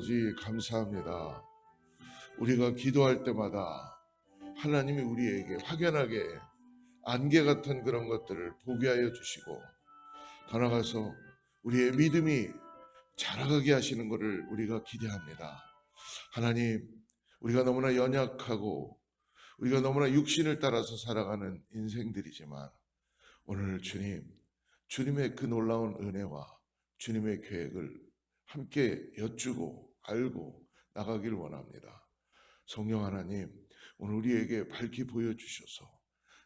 아버지 감사합니다. 우리가 기도할 때마다 하나님이 우리에게 확연하게 안개 같은 그런 것들을 보게 하여 주시고, 더 나아가서 우리의 믿음이 자라가게 하시는 것을 우리가 기대합니다. 하나님, 우리가 너무나 연약하고 우리가 너무나 육신을 따라서 살아가는 인생들이지만, 오늘 주님의 그 놀라운 은혜와 주님의 계획을 함께 여쭈고 알고 나가길 원합니다. 성령 하나님, 오늘 우리에게 밝히 보여주셔서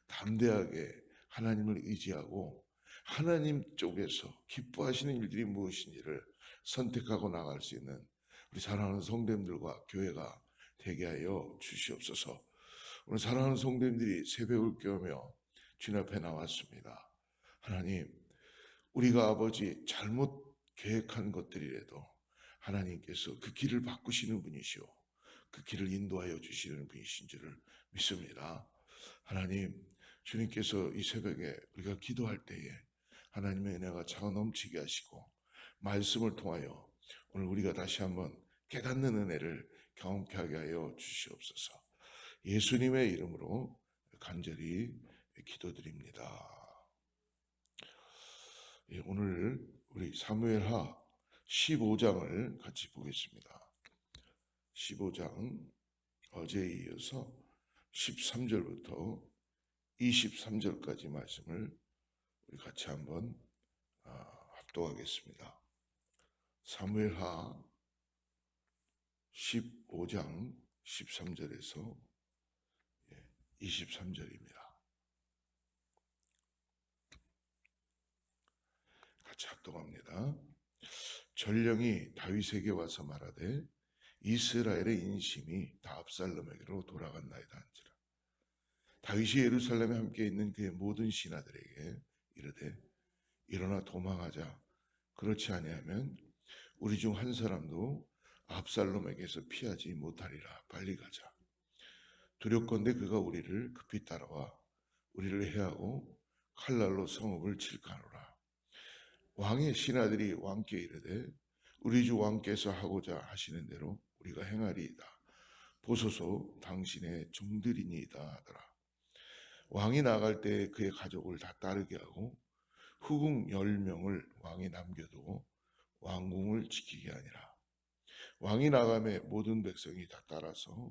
담대하게 하나님을 의지하고 하나님 쪽에서 기뻐하시는 일들이 무엇인지를 선택하고 나갈 수 있는 우리 사랑하는 성도님들과 교회가 되게 하여 주시옵소서. 오늘 사랑하는 성도님들이 새벽을 깨우며 주님 앞에 나왔습니다. 하나님, 우리가 아버지 잘못 계획한 것들이라도 하나님께서 그 길을 바꾸시는 분이시오, 그 길을 인도하여 주시는 분이신 줄을 믿습니다. 하나님, 주님께서 이 새벽에 우리가 기도할 때에 하나님의 은혜가 차고 넘치게 하시고 말씀을 통하여 오늘 우리가 다시 한번 깨닫는 은혜를 경험케 하게 하여 주시옵소서. 예수님의 이름으로 간절히 기도드립니다. 오늘 우리 사무엘하 15장을 같이 보겠습니다. 15장, 어제에 이어서 13절부터 23절까지 말씀을 우리 같이 한번 합독하겠습니다. 사무엘하 15장 13절에서 23절입니다. 같이 합독합니다. 전령이 다윗에게 와서 말하되 이스라엘의 인심이 다 압살롬에게로 돌아갔나이다 한지라. 다윗이 예루살렘에 함께 있는 그의 모든 신하들에게 이르되 일어나 도망하자. 그렇지 아니하면 우리 중 한 사람도 압살롬에게서 피하지 못하리라. 빨리 가자. 두렵건대 그가 우리를 급히 따라와 우리를 해하고 칼날로 성읍을 칠까노라. 왕의 신하들이 왕께 이르되 우리 주 왕께서 하고자 하시는 대로 우리가 행하리이다. 보소서 당신의 종들이니이다 하더라. 왕이 나갈 때 그의 가족을 다 따르게 하고 후궁 10명을 왕이 남겨두고 왕궁을 지키게 하니라. 왕이 나감에 모든 백성이 다 따라서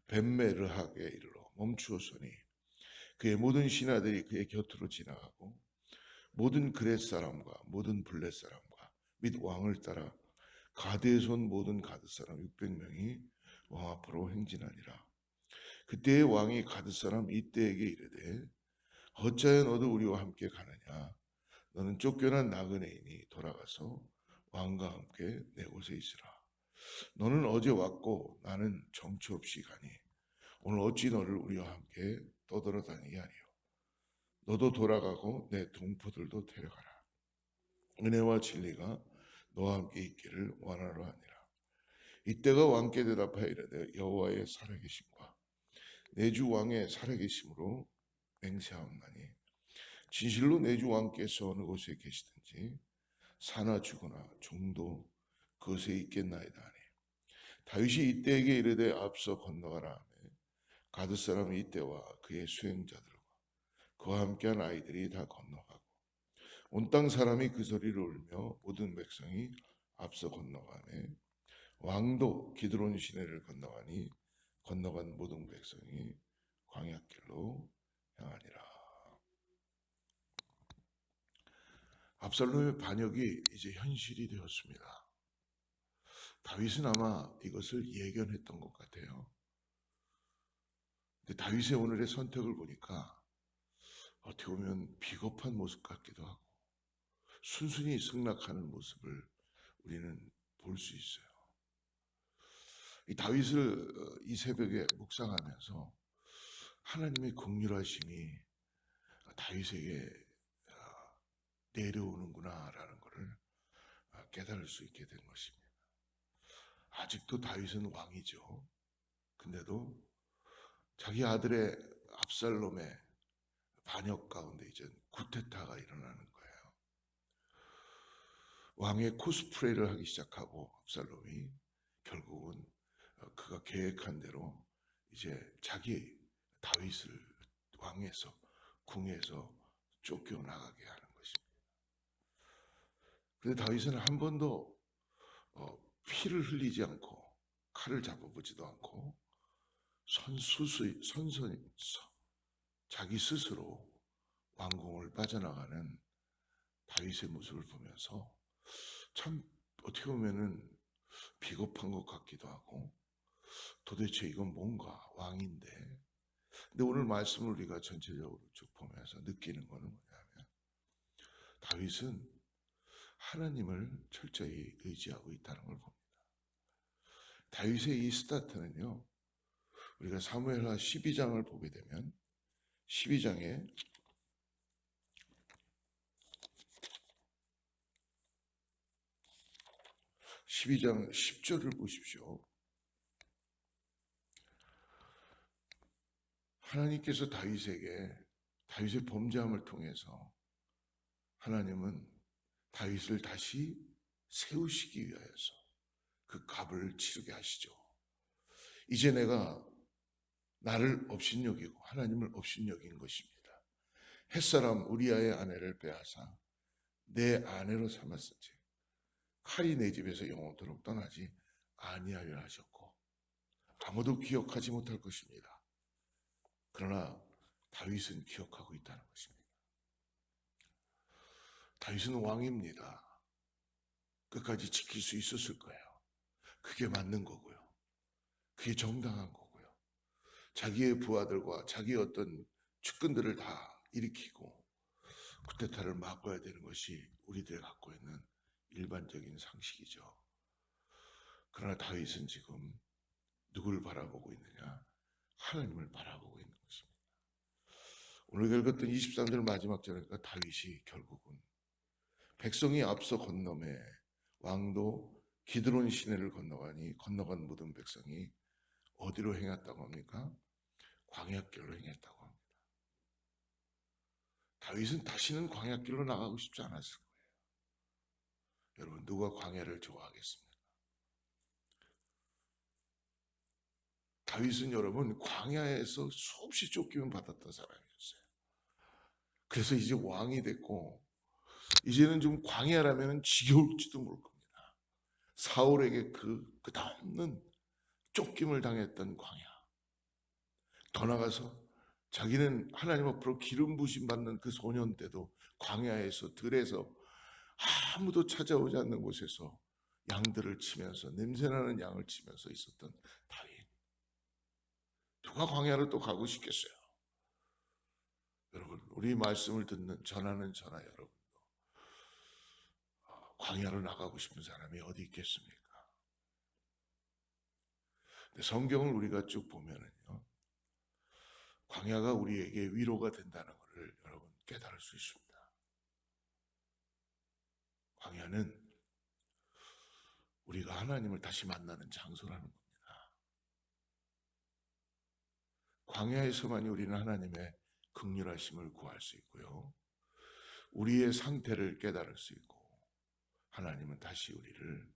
벳메르하게 이르러 멈추었으니 그의 모든 신하들이 그의 곁으로 지나가고 모든 그렛 사람과 모든 블렛 사람과 및 왕을 따라 가드에서 온 모든 가드 사람 600명이 왕 앞으로 행진하니라. 그때의 왕이 가드 사람 이때에게 이르되 어찌하여 너도 우리와 함께 가느냐. 너는 쫓겨난 나그네이니 돌아가서 왕과 함께 내 곳에 있으라. 너는 어제 왔고 나는 정처 없이 가니 오늘 어찌 너를 우리와 함께 떠돌아다니게 하리요. 너도 돌아가고 내 동포들도 데려가라. 은혜와 진리가 너와 함께 있기를 원하노라 하니라. 이때가 왕께 대답하여 이르되 여호와의 살아계심과 내 주 왕의 살아계심으로 맹세하옵나니 진실로 내 주 왕께서 어느 곳에 계시든지 사나 죽으나 종도 그곳에 있겠나이다 하니 다윗이 이때에게 이르되 앞서 건너가라 하매 가드 사람 이때와 그의 수행자들과 그와 함께한 아이들이 다 건너가고 온 땅 사람이 그 소리를 울며 모든 백성이 앞서 건너가매 왕도 기드론 시내를 건너가니 건너간 모든 백성이 광야길로 향하니라. 압살롬의 반역이 이제 현실이 되었습니다. 다윗은 아마 이것을 예견했던 것 같아요. 근데 다윗의 오늘의 선택을 보니까 어떻게 보면 비겁한 모습 같기도 하고 순순히 승낙하는 모습을 우리는 볼 수 있어요. 이 다윗을 이 새벽에 묵상하면서 하나님의 긍휼하심이 다윗에게 내려오는구나라는 것을 깨달을 수 있게 된 것입니다. 아직도 다윗은 왕이죠. 근데도 자기 아들의 압살롬의 반역 가운데 이제 쿠데타가 일어나는 거예요. 왕의 코스프레를 하기 시작하고 압살롬이 결국은 그가 계획한 대로 이제 자기 다윗을 왕에서 궁에서 쫓겨나가게 하는 것입니다. 그런데 다윗은 한 번도 피를 흘리지 않고 칼을 잡아보지도 않고 선선히 자기 스스로 왕궁을 빠져나가는 다윗의 모습을 보면서 참 어떻게 보면은 비겁한 것 같기도 하고, 도대체 이건 뭔가 왕인데. 근데 오늘 말씀을 우리가 전체적으로 쭉 보면서 느끼는 것은 뭐냐면, 다윗은 하나님을 철저히 의지하고 있다는 걸 봅니다. 다윗의 이 스타트는요, 우리가 사무엘하 12장을 보게 되면 12장에 12장 10절을 보십시오. 하나님께서 다윗의 범죄함을 통해서 하나님은 다윗을 다시 세우시기 위하여서 그 값을 치르게 하시죠. 이제 내가 나를 업신여기고 하나님을 업신여긴 것입니다. 햇사람 우리아의 아내를 빼앗아 내 아내로 삼았으니 칼이 내 집에서 영원토록 떠나지 아니하려 하셨고 아무도 기억하지 못할 것입니다. 그러나 다윗은 기억하고 있다는 것입니다. 다윗은 왕입니다. 끝까지 지킬 수 있었을 거예요. 그게 맞는 거고요. 그게 정당한 거고요. 자기의 부하들과 자기의 어떤 측근들을 다 일으키고 쿠데타를 막아야 되는 것이 우리들이 갖고 있는 일반적인 상식이죠. 그러나 다윗은 지금 누구를 바라보고 있느냐? 하나님을 바라보고 있는 것입니다. 오늘 읽었던 23절 마지막 절에니까 다윗이 결국은 백성이 앞서 건너매 왕도 기드론 시내를 건너간 모든 백성이 어디로 행했다고 합니까? 광야길로 행했다고 합니다. 다윗은 다시는 광야길로 나가고 싶지 않았을 거예요. 여러분, 누가 광야를 좋아하겠습니까? 다윗은 여러분 광야에서 수없이 쫓김을 받았던 사람이었어요. 그래서 이제 왕이 됐고 이제는 좀 광야라면 지겨울지도 모를 겁니다. 사울에게 그 끝없는 쫓김을 당했던 광야. 더 나가서 자기는 하나님 앞으로 기름 부심 받는 그 소년 때도 광야에서 들에서 아무도 찾아오지 않는 곳에서 양들을 치면서 냄새나는 양을 치면서 있었던 다윗. 누가 광야를 또 가고 싶겠어요? 여러분, 우리 말씀을 전하는 저나 여러분도 광야로 나가고 싶은 사람이 어디 있겠습니까? 근데 성경을 우리가 쭉 보면은요, 광야가 우리에게 위로가 된다는 것을 여러분 깨달을 수 있습니다. 광야는 우리가 하나님을 다시 만나는 장소라는 겁니다. 광야에서만이 우리는 하나님의 긍휼하심을 구할 수 있고요. 우리의 상태를 깨달을 수 있고 하나님은 다시 우리를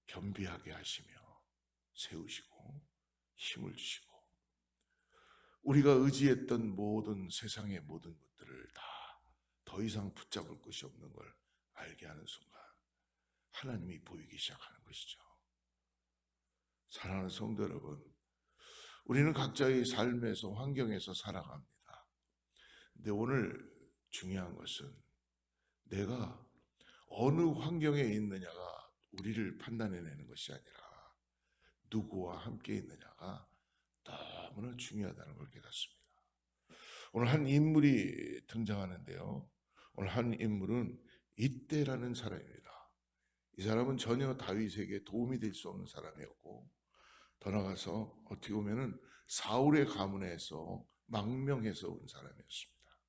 겸비하게 하시며 세우시고 힘을 주시고 우리가 의지했던 모든 세상의 모든 것들을 다 더 이상 붙잡을 것이 없는 걸 알게 하는 순간 하나님이 보이기 시작하는 것이죠. 사랑하는 성도 여러분, 우리는 각자의 삶에서 환경에서 살아갑니다. 근데 오늘 중요한 것은 내가 어느 환경에 있느냐가 우리를 판단해내는 것이 아니라 누구와 함께 있느냐가 너무나 중요하다는 걸 깨닫습니다. 오늘 한 인물이 등장하는데요. 오늘 한 인물은 이때라는 사람입니다. 이 사람은 전혀 다윗에게 도움이 될 수 없는 사람이었고 더 나아가서 어떻게 보면은 사울의 가문에서 망명해서 온 사람이었습니다.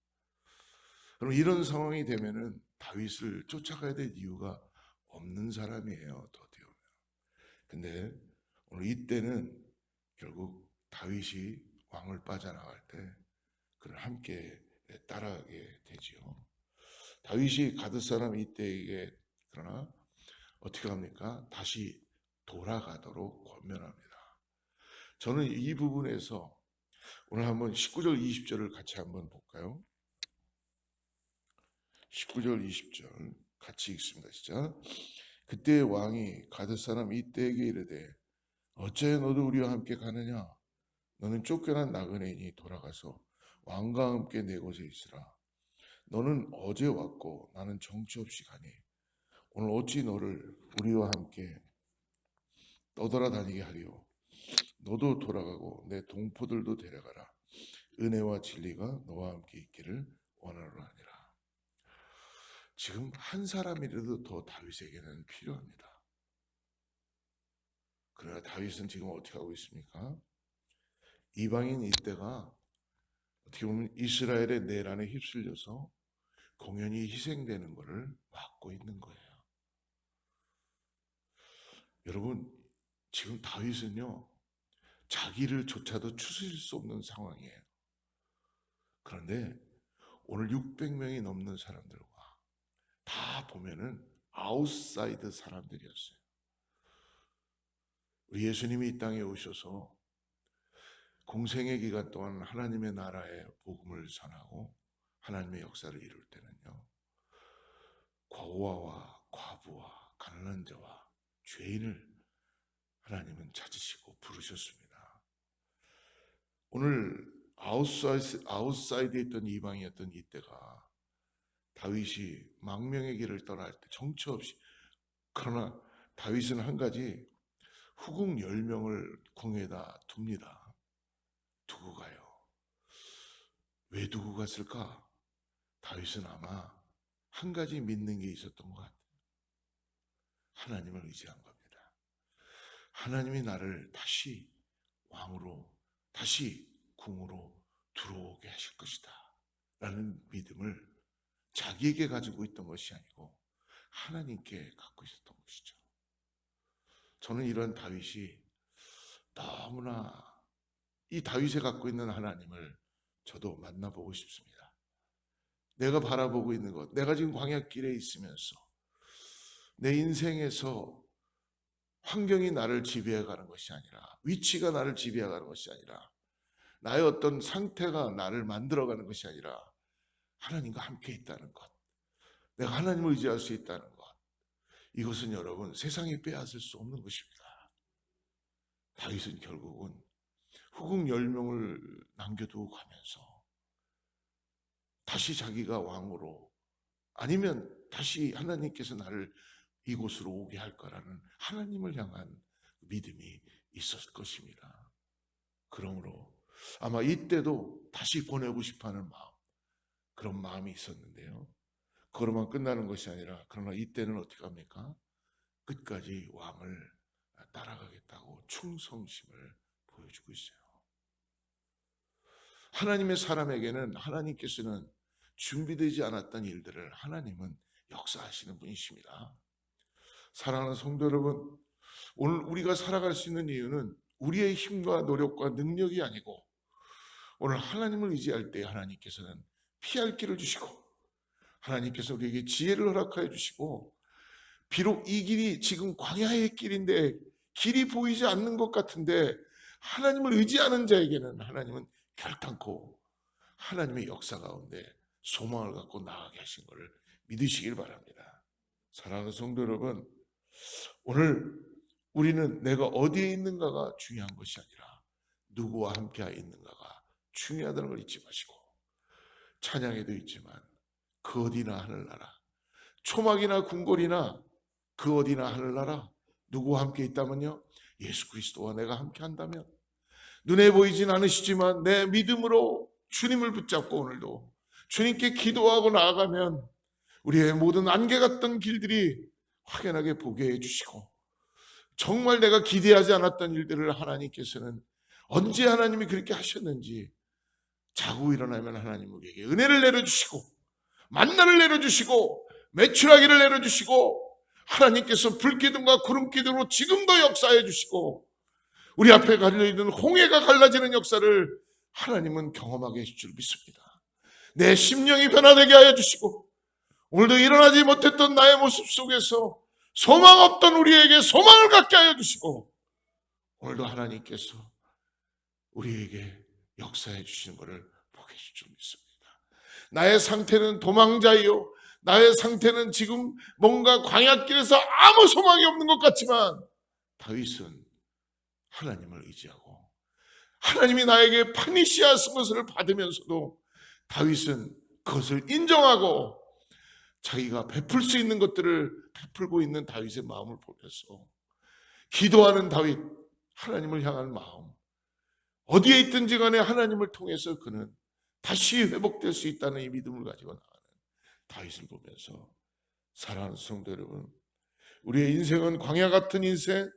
그럼 이런 상황이 되면은 다윗을 쫓아가야 될 이유가 없는 사람이에요. 더 어떻게 보면. 근데 오늘 이때는 결국 다윗이 왕을 빠져나갈 때 그를 함께 따라가게 되지요. 다윗이 가드 사람 이때에게 그러나 어떻게 합니까? 다시 돌아가도록 권면합니다. 저는 이 부분에서 오늘 한번 19절 20절을 같이 한번 볼까요? 19절 20절 같이 읽습니다. 시작. 그때 왕이 가드 사람 이때에게 이르되 어찌 너도 우리와 함께 가느냐? 너는 쫓겨난 나그네인이 돌아가서 왕과 함께 내 곳에 있으라. 너는 어제 왔고 나는 정처 없이 가니 오늘 어찌 너를 우리와 함께 떠돌아다니게 하리요? 너도 돌아가고 내 동포들도 데려가라. 은혜와 진리가 너와 함께 있기를 원하노라 하니라. 지금 한 사람이라도 더 다윗에게는 필요합니다. 그러나 다윗은 지금 어떻게 하고 있습니까? 이방인 이때가 어떻게 보면 이스라엘의 내란에 휩쓸려서 공연히 희생되는 것을 막고 있는 거예요. 여러분, 지금 다윗은요, 자기를 조차도 추스릴 수 없는 상황이에요. 그런데 오늘 600명이 넘는 사람들과 다 보면은 아웃사이드 사람들이었어요. 우리 예수님이 이 땅에 오셔서 공생의 기간 동안 하나님의 나라의 복음을 전하고 하나님의 역사를 이룰 때는요, 고아와 과부와 가난한 자와 죄인을 하나님은 찾으시고 부르셨습니다. 오늘 아웃사이드에 있던 이방이었던 이때가 다윗이 망명의 길을 떠날 때 정처 없이, 그러나 다윗은 한 가지, 후궁 10명을 궁에다 둡니다. 두고 가요. 왜 두고 갔을까? 다윗은 아마 한 가지 믿는 게 있었던 것 같아요. 하나님을 의지한 겁니다. 하나님이 나를 다시 왕으로, 다시 궁으로 들어오게 하실 것이다 라는 믿음을 자기에게 가지고 있던 것이 아니고 하나님께 갖고 있었던 것이죠. 저는 이런 다윗이 너무나, 이 다윗이 갖고 있는 하나님을 저도 만나보고 싶습니다. 내가 바라보고 있는 것, 내가 지금 광야길에 있으면서 내 인생에서 환경이 나를 지배해가는 것이 아니라, 위치가 나를 지배해가는 것이 아니라, 나의 어떤 상태가 나를 만들어가는 것이 아니라 하나님과 함께 있다는 것, 내가 하나님을 의지할 수 있다는 것, 이것은 여러분 세상이 빼앗을 수 없는 것입니다. 다윗은 결국은 후궁 10명을 남겨두고 가면서 다시 자기가 왕으로, 아니면 다시 하나님께서 나를 이곳으로 오게 할 거라는 하나님을 향한 믿음이 있었을 것입니다. 그러므로 아마 이때도 다시 보내고 싶어하는 마음, 그런 마음이 있었는데요, 그거로만 끝나는 것이 아니라, 그러나 이때는 어떻게 합니까? 끝까지 왕을 따라가겠다고 충성심을 보여주고 있어요. 하나님의 사람에게는 하나님께서는 준비되지 않았던 일들을 하나님은 역사하시는 분이십니다. 사랑하는 성도 여러분, 오늘 우리가 살아갈 수 있는 이유는 우리의 힘과 노력과 능력이 아니고, 오늘 하나님을 의지할 때 하나님께서는 피할 길을 주시고, 하나님께서 우리에게 지혜를 허락하여 주시고, 비록 이 길이 지금 광야의 길인데 길이 보이지 않는 것 같은데 하나님을 의지하는 자에게는 하나님은 결단코 하나님의 역사 가운데 소망을 갖고 나아가게 하신 것을 믿으시길 바랍니다. 사랑하는 성도 여러분, 오늘 우리는 내가 어디에 있는가가 중요한 것이 아니라 누구와 함께 있는가가 중요하다는 걸 잊지 마시고, 찬양에도 있지만 그 어디나 하늘나라, 초막이나 궁궐이나 그 어디나 하늘나라, 누구와 함께 있다면요, 예수 그리스도와 내가 함께 한다면, 눈에 보이진 않으시지만 내 믿음으로 주님을 붙잡고 오늘도 주님께 기도하고 나아가면 우리의 모든 안개 같던 길들이 확연하게 보게 해주시고, 정말 내가 기대하지 않았던 일들을 하나님께서는 언제 하나님이 그렇게 하셨는지 자고 일어나면 하나님 우리에게 은혜를 내려주시고, 만나를 내려주시고, 매출하기를 내려주시고, 하나님께서 불기둥과 구름기둥으로 지금도 역사해 주시고, 우리 앞에 갈려있는 홍해가 갈라지는 역사를 하나님은 경험하게 해줄 줄 믿습니다. 내 심령이 변화되게 하여 주시고, 오늘도 일어나지 못했던 나의 모습 속에서 소망 없던 우리에게 소망을 갖게 하여 주시고, 오늘도 하나님께서 우리에게 역사해 주시는 것을 보게 해줄 줄 믿습니다. 나의 상태는 도망자이요, 나의 상태는 지금 뭔가 광야길에서 아무 소망이 없는 것 같지만, 다윗은 하나님을 의지하고 하나님이 나에게 파니시아 승것을 받으면서도 다윗은 그것을 인정하고 자기가 베풀 수 있는 것들을 베풀고 있는 다윗의 마음을 보면서 기도하는 다윗, 하나님을 향한 마음, 어디에 있든지 간에 하나님을 통해서 그는 다시 회복될 수 있다는 이 믿음을 가지고 나가는 다윗을 보면서, 사랑하는 성도 여러분, 우리의 인생은 광야 같은 인생,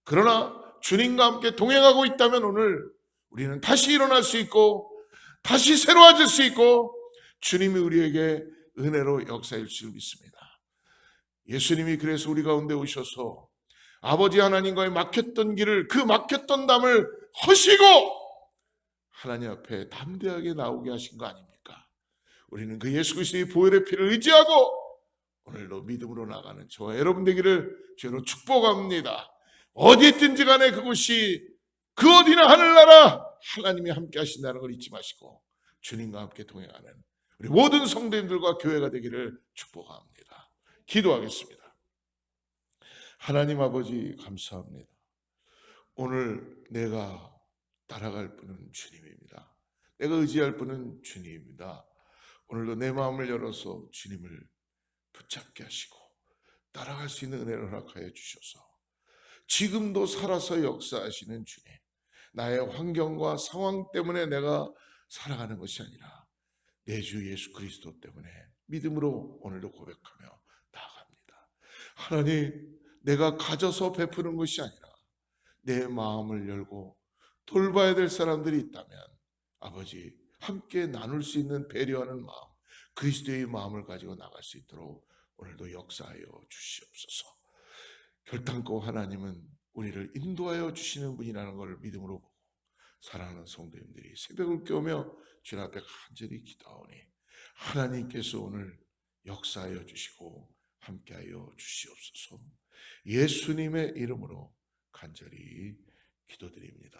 그러나 주님과 함께 동행하고 있다면 오늘 우리는 다시 일어날 수 있고 다시 새로워질 수 있고 주님이 우리에게 은혜로 역사일 줄 믿습니다. 예수님이 그래서 우리 가운데 오셔서 아버지 하나님과의 막혔던 길을, 그 막혔던 담을 허시고 하나님 앞에 담대하게 나오게 하신 거 아닙니까? 우리는 그 예수 그리스도의 보혈의 피를 의지하고 오늘도 믿음으로 나가는 저와 여러분 되기를 주로 축복합니다. 어디 있든지 간에 그곳이 그 어디나 하늘나라 하나님이 함께 하신다는 걸 잊지 마시고 주님과 함께 동행하는 우리 모든 성도님들과 교회가 되기를 축복합니다. 기도하겠습니다. 하나님 아버지 감사합니다. 오늘 내가 따라갈 분은 주님입니다. 내가 의지할 분은 주님입니다. 오늘도 내 마음을 열어서 주님을 붙잡게 하시고 따라갈 수 있는 은혜를 허락하여 주셔서 지금도 살아서 역사하시는 주님, 나의 환경과 상황 때문에 내가 살아가는 것이 아니라 내 주 예수 그리스도 때문에 믿음으로 오늘도 고백하며 나아갑니다. 하나님, 내가 가져서 베푸는 것이 아니라 내 마음을 열고 돌봐야 될 사람들이 있다면 아버지 함께 나눌 수 있는 배려하는 마음, 그리스도의 마음을 가지고 나갈 수 있도록 오늘도 역사하여 주시옵소서. 결단코 하나님은 우리를 인도하여 주시는 분이라는 것을 믿음으로 보고 사랑하는 성도님들이 새벽을 깨우며 주님 앞에 간절히 기도하오니 하나님께서 오늘 역사하여 주시고 함께하여 주시옵소서. 예수님의 이름으로 간절히 기도드립니다.